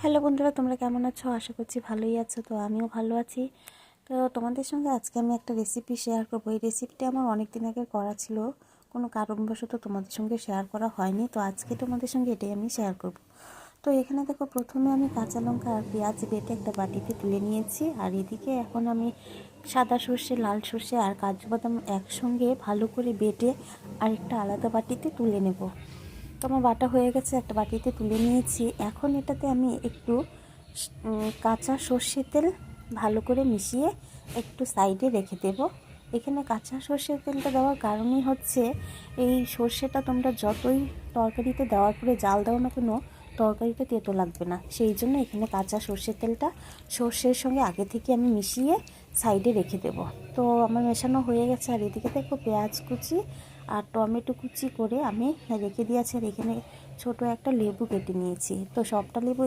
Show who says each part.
Speaker 1: Hello বন্ধুরা, তোমরা কেমন আছো? আশা করছি ভালোই আছো। তো আমিও ভালো আছি। তো তোমাদের সঙ্গে আজকে আমি একটা রেসিপি শেয়ার করবো। এই রেসিপিটা আমার অনেক দিন আগে করা ছিল, কোনো কারণবশত তোমাদের সঙ্গে শেয়ার করা হয়নি। তো আজকে তোমাদের সঙ্গে এটাই আমি শেয়ার করব। তো এখানে দেখো, প্রথমে আমি কাঁচা লঙ্কা আর পেঁয়াজ বেটে একটা বাটিতে তুলে নিয়েছি। আর এদিকে এখন আমি সাদা সর্ষে, লাল সর্ষে আর কাজু বাদাম একসঙ্গে ভালো করে বেটে আরেকটা আলাদা বাটিতে তুলে নেব। তো আমার বাটা হয়ে গেছে, একটা বাটিতে তুলে নিয়েছি। এখন এটাতে আমি একটু কাঁচা সর্ষের তেল ভালো করে মিশিয়ে একটু সাইডে রেখে দেব। এখানে কাঁচা সর্ষের তেলটা দেওয়ার কারণই হচ্ছে, এই সর্ষেটা তোমরা যতই তরকারিতে দেওয়ার পরে জাল দাও না কেন, তরকারিতে তেতো লাগবে না। সেই জন্য এখানে কাঁচা সর্ষের তেলটা সর্ষের সঙ্গে আগে থেকে আমি মিশিয়ে সাইডে রেখে দেব। তো আমার মেশানো হয়ে গেছে। আর এদিকে দেখো, পেঁয়াজ কুচি আর টমেটো কুচি করে আমি রেখে দিয়েছি। আর এখানে ছোটো একটা লেবু কেটে নিয়েছি। তো সবটা লেবু